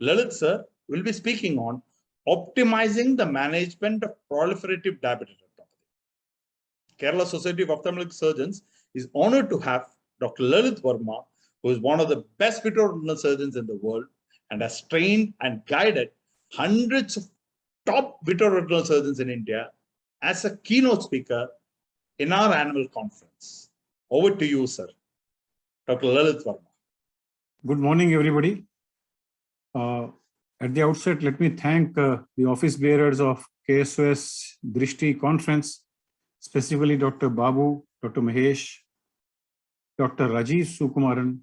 Lalit sir will be speaking on optimizing the management of proliferative diabetic retinopathy. Kerala Society of Ophthalmic Surgeons is honored to have Dr. Lalit Verma, who is one of the best vitreoretinal surgeons in the world and has trained and guided hundreds of top vitreoretinal surgeons in India as a keynote speaker in our annual conference. Over to you, sir. Dr. Lalit Verma. Good morning, everybody. At the outset, let me thank the office bearers of KSOS Drishti conference, specifically Dr. Babu, Dr. Mahesh, Dr. Rajiv Sukumaran,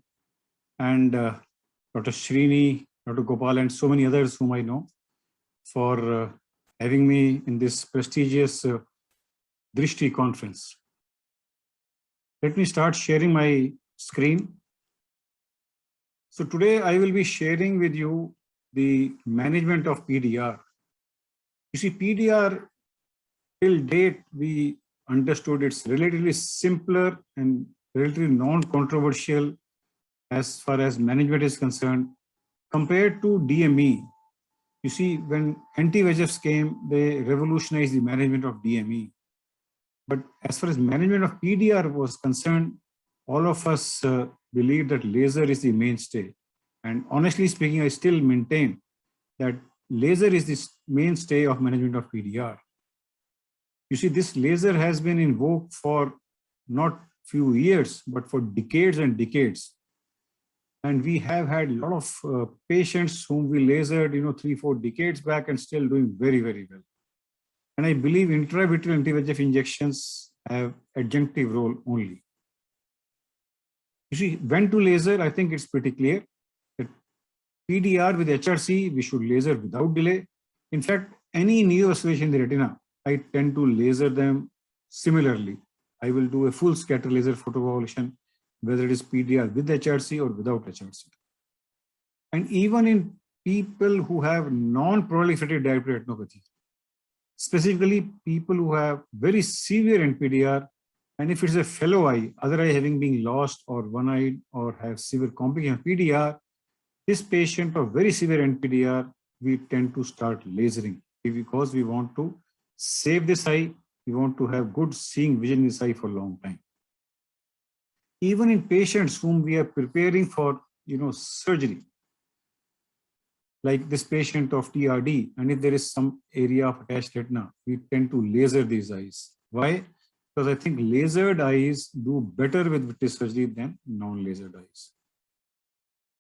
and Dr. Srini, Dr. Gopal, and so many others whom I know for having me in this prestigious Drishti conference. Let me start sharing my screen. So today I will be sharing with you the management of PDR. You see, PDR till date we understood it's relatively simpler and relatively non-controversial as far as management is concerned compared to DME. You see, when anti-VEGFs came, they revolutionized the management of DME. But as far as management of PDR was concerned, all of us believe that laser is the mainstay. And honestly speaking, I still maintain that laser is the mainstay of management of PDR. You see, this laser has been in vogue for not few years, but for decades and decades. And we have had a lot of patients whom we lasered, 3-4 decades back and still doing very, very well. And I believe intravitreal anti-VEGF injections have adjunctive role only. You see, when to laser, I think it's pretty clear that PDR with HRC, we should laser without delay. In fact, any neovascularization in the retina, I tend to laser them similarly. I will do a full scatter laser photocoagulation, whether it is PDR with HRC or without HRC. And even in people who have non-proliferative diabetic retinopathy, specifically people who have very severe NPDR, and if it's a fellow eye, other eye having been lost or one eye or have severe complication of PDR, this patient of very severe NPDR, we tend to start lasering because we want to save this eye. We want to have good seeing vision in this eye for a long time. Even in patients whom we are preparing for, surgery, like this patient of TRD, and if there is some area of attached retina, we tend to laser these eyes. Why? Because I think lasered eyes do better with vitreous surgery than non-lasered eyes.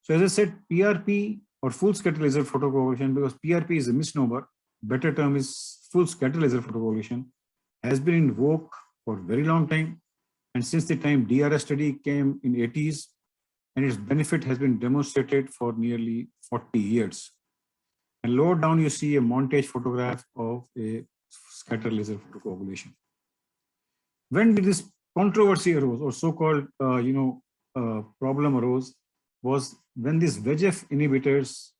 So as I said, PRP or full scatter laser photocoagulation, because PRP is a misnomer, better term is full scatter laser photocoagulation, has been in vogue for a very long time. And since the time DRS study came in 80s, and its benefit has been demonstrated for nearly 40 years. And lower down, you see a montage photograph of a scatter laser photocoagulation. When did this controversy arose, or so-called, problem arose, was when these VEGF inhibitors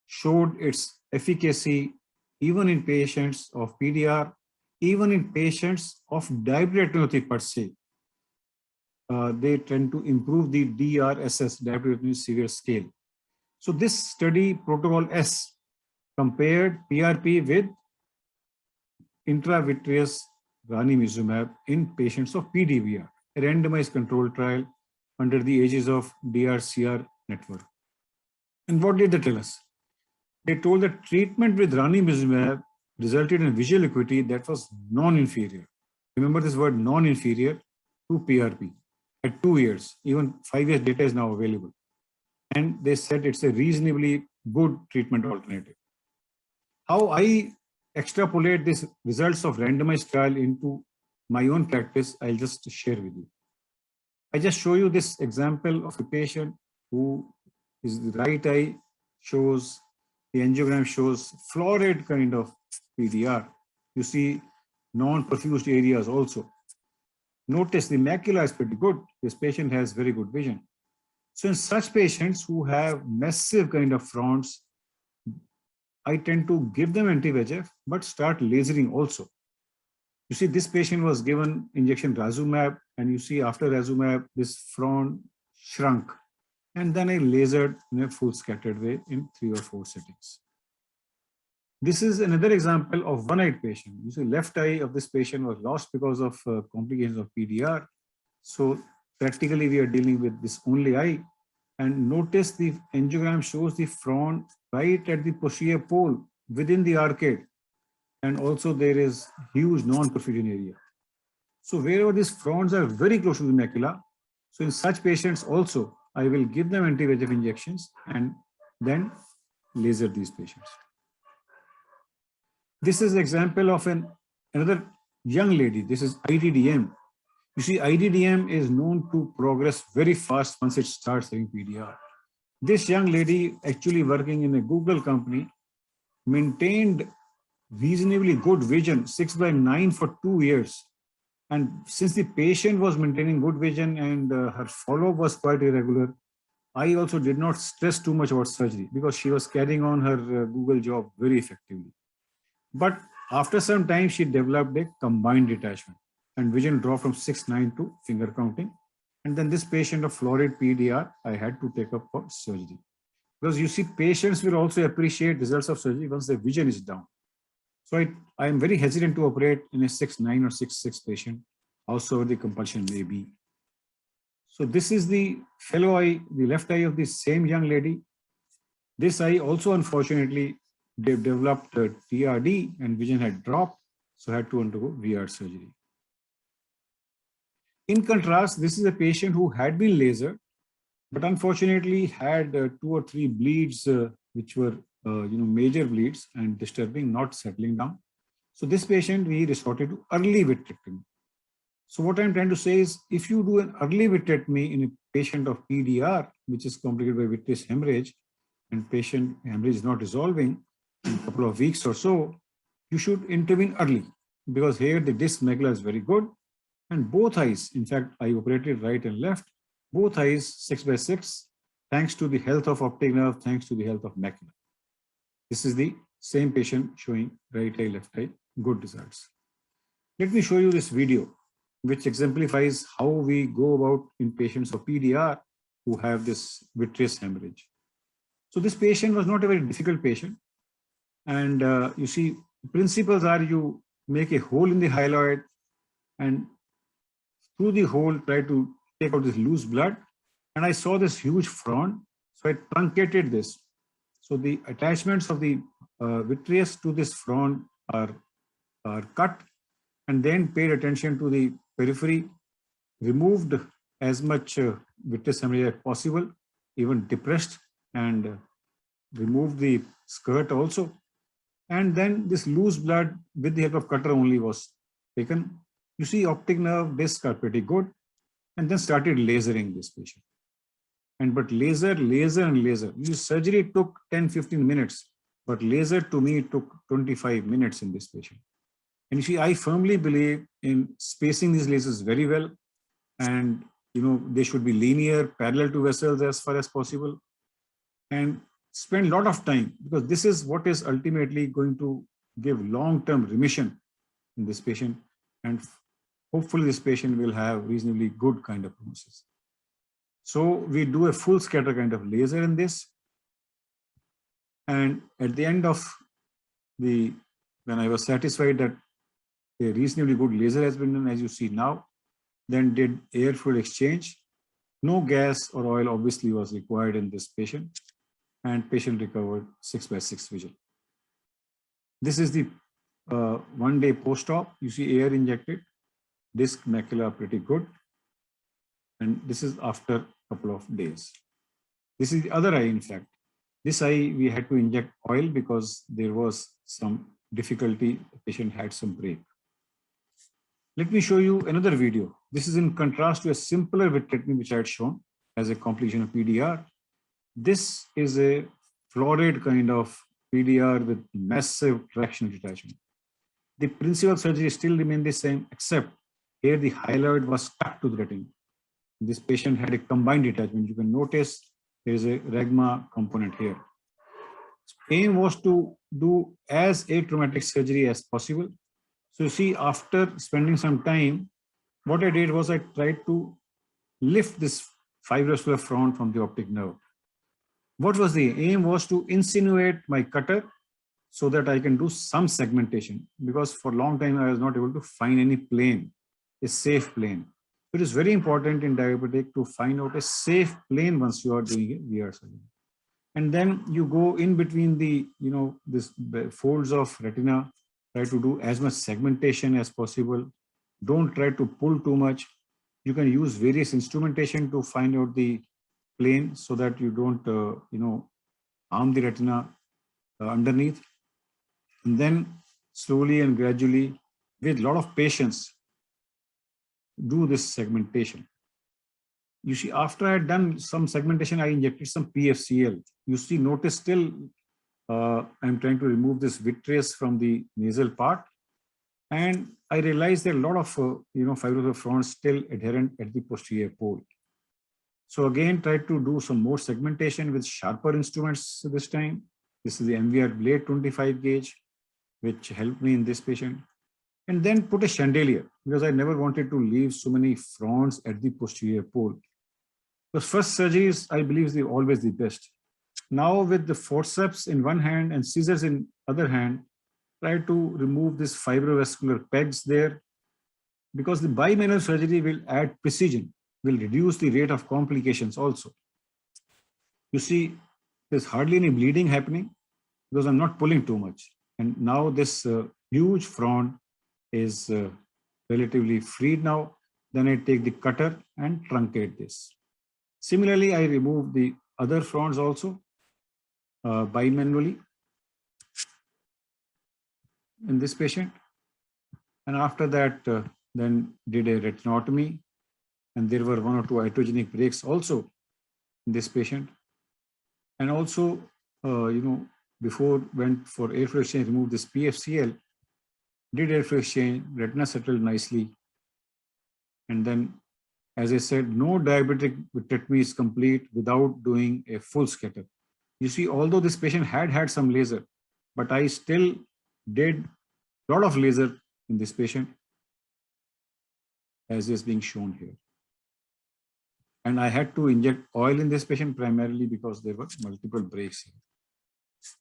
showed its efficacy even in patients of PDR, even in patients of diabetic retinopathy per se. They tend to improve the DRSS, diabetic retinopathy severe scale. So this study, Protocol S, compared PRP with intravitreous ranibizumab in patients of PDVR, a randomized controlled trial under the aegis of DRCR network. And what did they tell us? They told that treatment with ranibizumab resulted in visual acuity that was non-inferior. Remember this word non-inferior to PRP at 2 years. Even 5 years data is now available. And they said it's a reasonably good treatment alternative. How I extrapolate these results of randomized trial into my own practice, I'll just share with you. I just show you this example of a patient who is the right eye shows, the angiogram shows florid kind of PDR. You see non-perfused areas also. Notice the macula is pretty good. This patient has very good vision. So in such patients who have massive kind of fronts, I tend to give them anti-VEGF, but start lasering also. You see, this patient was given injection razumab, and you see after razumab, this front shrunk. and then I lasered in a full scattered way in 3 or 4 settings. This is another example of one-eyed patient. You see, left eye of this patient was lost because of complications of PDR. So practically we are dealing with this only eye. And notice the angiogram shows the front right at the posterior pole within the arcade. And also there is huge non-perfusion area. So wherever these fronts are very close to the macula, so in such patients also, I will give them anti-VEGF injections and then laser these patients. This is an example of another young lady. This is IDDM. You see, IDDM is known to progress very fast once it starts having PDR. This young lady, actually working in a Google company, maintained reasonably good vision, 6/9 for 2 years. And since the patient was maintaining good vision and her follow-up was quite irregular, I also did not stress too much about surgery because she was carrying on her Google job very effectively. But after some time, she developed a combined detachment and vision dropped from 6/9 to finger counting. And then this patient of florid PDR, I had to take up for surgery. Because you see, patients will also appreciate results of surgery once the vision is down. So I am very hesitant to operate in a 6/9 or 6/6 patient, howsoever the compulsion may be. So this is the fellow eye, the left eye of the same young lady. This eye also, unfortunately, they developed TRD and vision had dropped, so had to undergo VR surgery. In contrast, this is a patient who had been lasered, but unfortunately had 2 or 3 bleeds, which were major bleeds and disturbing, not settling down. So this patient, we resorted to early vitrectomy. So what I'm trying to say is, if you do an early vitrectomy in a patient of PDR, which is complicated by vitreous hemorrhage, and patient hemorrhage is not resolving in a couple of weeks or so, you should intervene early, because here the disc macula is very good, and both eyes, in fact, I operated right and left, both eyes 6/6, thanks to the health of optic nerve, thanks to the health of macula. This is the same patient showing right eye, left eye, good results. Let me show you this video, which exemplifies how we go about in patients of PDR who have this vitreous hemorrhage. So this patient was not a very difficult patient. And you see, principles are you make a hole in the hyaloid and through the hole try to take out this loose blood. And I saw this huge front, so I truncated this. So the attachments of the vitreous to this front are cut, and then paid attention to the periphery, removed as much vitreous hemorrhage as possible, even depressed, and removed the skirt also. And then this loose blood with the help of cutter only was taken. You see, optic nerve discs are pretty good, and then started lasering this patient. But laser. This surgery took 10-15 minutes, but laser to me took 25 minutes in this patient. And you see, I firmly believe in spacing these lasers very well, and they should be linear, parallel to vessels as far as possible, and spend a lot of time, because this is what is ultimately going to give long-term remission in this patient, and hopefully this patient will have reasonably good kind of prognosis. So we do a full scatter kind of laser in this, and at the end of when I was satisfied that a reasonably good laser has been done, as you see now, then did air fluid exchange. No gas or oil obviously was required in this patient, and patient recovered 6/6 vision. This is the 1 day post-op. You see air injected, disc macula pretty good, and this is after a couple of days. This is the other eye, in fact. This eye we had to inject oil because there was some difficulty, the patient had some break. Let me show you another video. This is in contrast to a simpler vitrectomy which I had shown as a complication of PDR. This is a florid kind of PDR with massive traction detachment. The principal surgery still remained the same, except here the hyaloid was stuck to the retina. This patient had a combined detachment. You can notice there is a Regma component here. Aim was to do as atraumatic surgery as possible. So you see, after spending some time, what I did was I tried to lift this fibroscular front from the optic nerve. What was the aim? Was to insinuate my cutter so that I can do some segmentation, because for a long time I was not able to find any plane, a safe plane. It is very important in diabetic to find out a safe plane once you are doing a VR surgery. And then you go in between the, this folds of retina, try to do as much segmentation as possible. Don't try to pull too much. You can use various instrumentation to find out the plane so that you don't, harm the retina underneath. And then slowly and gradually, with a lot of patience, do this segmentation. You see, after I had done some segmentation, I injected some PFCL. You see, notice still, I'm trying to remove this vitreous from the nasal part. And I realized that a lot of, fibroscular fronts still adherent at the posterior pole. So again, try to do some more segmentation with sharper instruments this time. This is the MVR blade 25 gauge, which helped me in this patient. And then put a chandelier, because I never wanted to leave so many fronts at the posterior pole. The first surgeries, I believe, is always the best. Now with the forceps in one hand and scissors in other hand, try to remove this fibrovascular pegs there, because the bimanual surgery will add precision, will reduce the rate of complications also. You see, there's hardly any bleeding happening because I'm not pulling too much. And now this huge front is relatively freed now. Then I take the cutter and truncate this. Similarly, I remove the other fronts also bimanually in this patient. And after that, then did a retinotomy. And there were 1 or 2 iatrogenic breaks also in this patient. And also, before went for airflow exchange, removed this PFCL, did airflow exchange, retina settled nicely. And then, as I said, no diabetic vitrectomy is complete without doing a full scatter. You see, although this patient had some laser, but I still did a lot of laser in this patient, as is being shown here. And I had to inject oil in this patient primarily because there were multiple breaks here.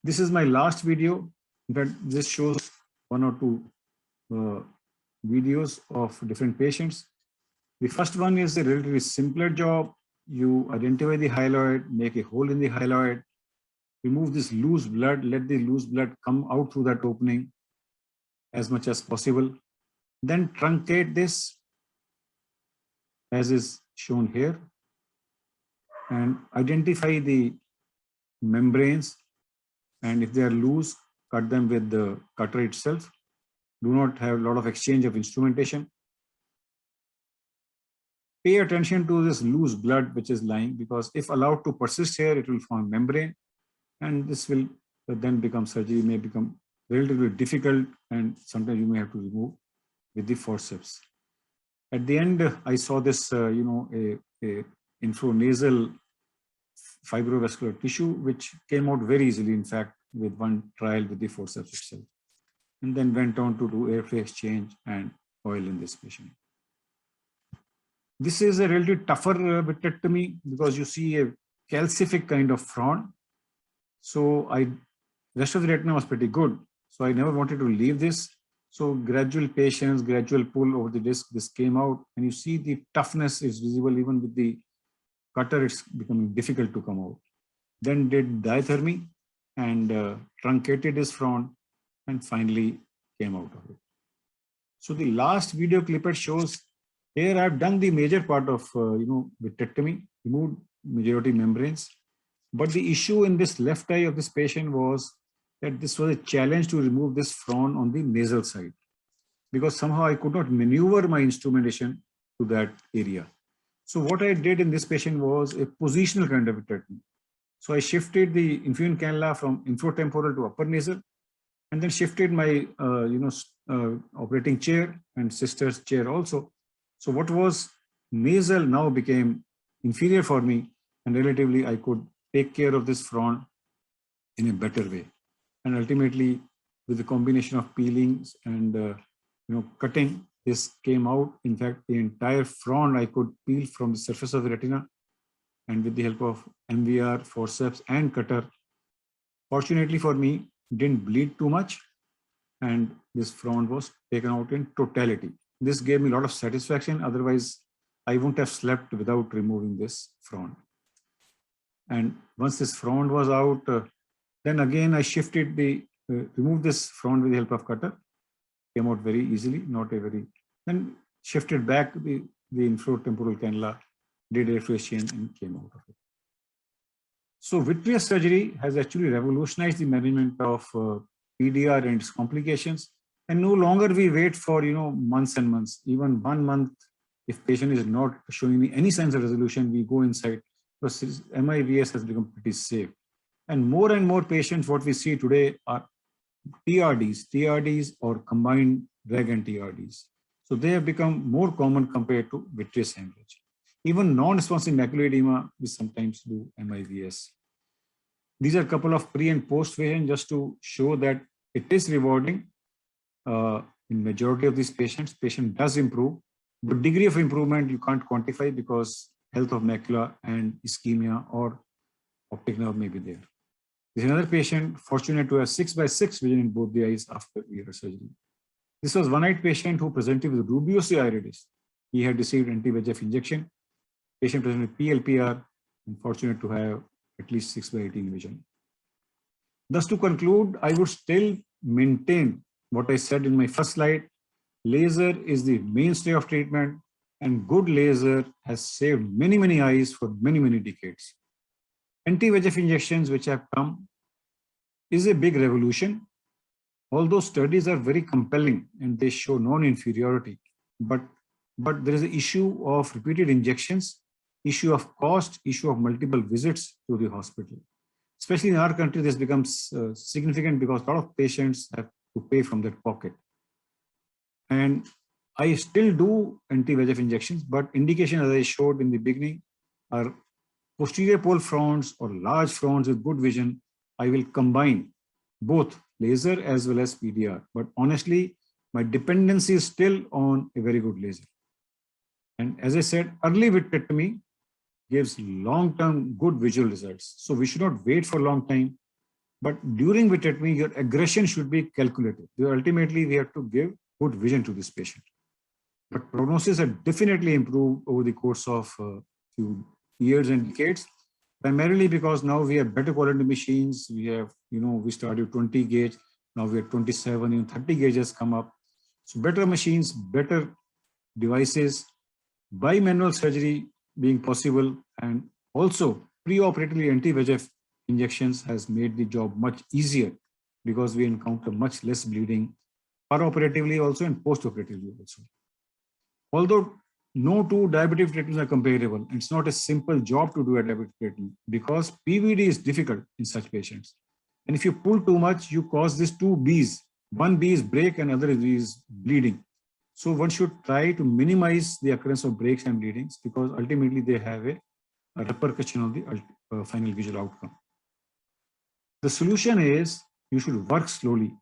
This is my last video. In fact, this shows 1 or 2 videos of different patients. The first one is a relatively simpler job. You identify the hyaloid, make a hole in the hyaloid, remove this loose blood, let the loose blood come out through that opening as much as possible. Then truncate this, as is shown here, and identify the membranes. And if they are loose, cut them with the cutter itself. Do not have a lot of exchange of instrumentation. Pay attention to this loose blood which is lying, because if allowed to persist here, it will form membrane, and this will then become surgery, may become relatively difficult, and sometimes you may have to remove with the forceps. At the end, I saw this, a infranasal fibrovascular tissue, which came out very easily, in fact, with one trial with the forceps itself. And then went on to do airflow exchange and oil in this patient. This is a relatively tougher vitrectomy because you see a calcific kind of front. So rest of the retina was pretty good. So I never wanted to leave this. So gradual patience, gradual pull over the disc, this came out, and you see the toughness is visible even with the cutter, it's becoming difficult to come out. Then did diathermy and truncated his front and finally came out of it. So the last video clip shows here I've done the major part of vitrectomy, removed majority membranes. But the issue in this left eye of this patient was that this was a challenge to remove this front on the nasal side, because somehow I could not maneuver my instrumentation to that area. So what I did in this patient was a positional kind of vitrectomy. So I shifted the infusion cannula from infratemporal to upper nasal, and then shifted my operating chair and sister's chair also. So what was nasal now became inferior for me, and relatively I could take care of this front in a better way. And ultimately, with the combination of peelings and cutting, this came out. In fact, the entire front I could peel from the surface of the retina and with the help of MVR, forceps and cutter, fortunately for me, didn't bleed too much, and this frond was taken out in totality. This gave me a lot of satisfaction. Otherwise, I wouldn't have slept without removing this frond. And once this frond was out, then again I shifted removed this frond with the help of cutter. Came out very easily, not a very, then shifted back the infratemporal cannula, did a phase change and came out of it. So vitreous surgery has actually revolutionized the management of PDR and its complications. And no longer we wait for months and months, even 1 month. If patient is not showing me any signs of resolution, we go inside, because MIVS has become pretty safe. And more patients, what we see today are TRDs or combined drag and TRDs. So they have become more common compared to vitreous hemorrhage. Even non-responsive macular edema, we sometimes do MIVS. These are a couple of pre and post vision just to show that it is rewarding. In majority of these patients, patient does improve. The degree of improvement you can't quantify because health of macula and ischemia or optic nerve may be there. There's another patient fortunate to have 6/6 vision in both the eyes after ear surgery. This was one-eyed patient who presented with rubeosity iridis. He had received anti-VEGF injection. Patient presented with PLPR and fortunate to have at least 6/18 vision. Thus, to conclude, I would still maintain what I said in my first slide. Laser is the mainstay of treatment, and good laser has saved many eyes for many decades. Anti-VEGF injections which have come is a big revolution. Although studies are very compelling and they show non-inferiority, but there is an issue of repeated injections, issue of cost, issue of multiple visits to the hospital. Especially in our country, this becomes significant because a lot of patients have to pay from their pocket. And I still do anti-VEGF injections, but indication, as I showed in the beginning, are posterior pole fronds or large fronds with good vision. I will combine both laser as well as PDR. But honestly, my dependency is still on a very good laser. And as I said, early vitrectomy gives long-term good visual results. So we should not wait for a long time. But during vitrectomy, your aggression should be calculated. Ultimately, we have to give good vision to this patient. But prognosis has definitely improved over the course of a few years and decades, primarily because now we have better quality machines. We have, we started 20 gauge, now we have 27, even 30 gauges come up. So better machines, better devices, bimanual surgery being possible, and also preoperatively anti-VEGF injections has made the job much easier because we encounter much less bleeding peroperatively also and postoperatively also. Although no two diabetic treatments are comparable, it's not a simple job to do a diabetic treatment because PVD is difficult in such patients. And if you pull too much, you cause these two Bs. One B is break and other is bleeding. So one should try to minimize the occurrence of breaks and bleedings because ultimately they have a repercussion on the final visual outcome. The solution is you should work slowly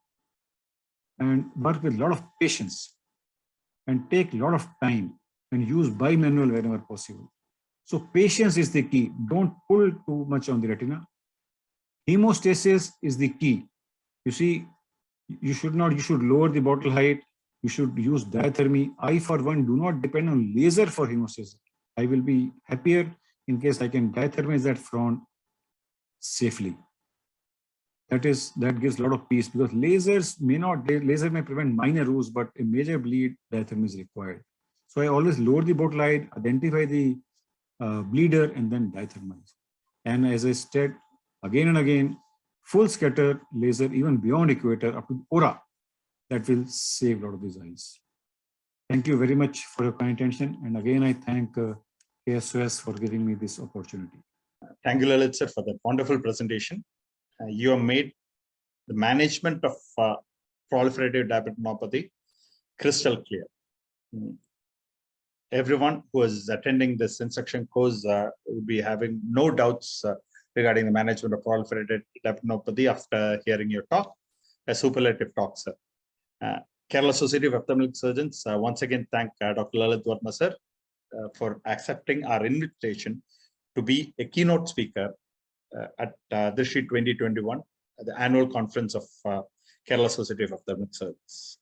and work with a lot of patience and take a lot of time and use bimanual whenever possible. So patience is the key. Don't pull too much on the retina. Hemostasis is the key. You see, you should lower the bottle height. You should use diathermy. I, for one, do not depend on laser for hemostasis. I will be happier in case I can diathermize that front safely. That gives a lot of peace because laser may prevent minor wounds, but a major bleed, diathermy is required. So I always lower the bottle height, identify the bleeder, and then diathermize. And as I said again and again, full scatter laser, even beyond equator, up to aura, that will save a lot of these eyes. Thank you very much for your kind attention. And again, I thank KSOS for giving me this opportunity. Thank you, Lalit, sir, for that wonderful presentation. You have made the management of proliferative diabetic crystal clear. Everyone who is attending this instruction course will be having no doubts regarding the management of proliferative diabetic after hearing your talk. A superlative talk, sir. Kerala Society of Ophthalmic Surgeons once again thank Dr. Lalit Verma, sir, for accepting our invitation to be a keynote speaker at Drishti 2021, the annual conference of Kerala Society of Ophthalmic Surgeons.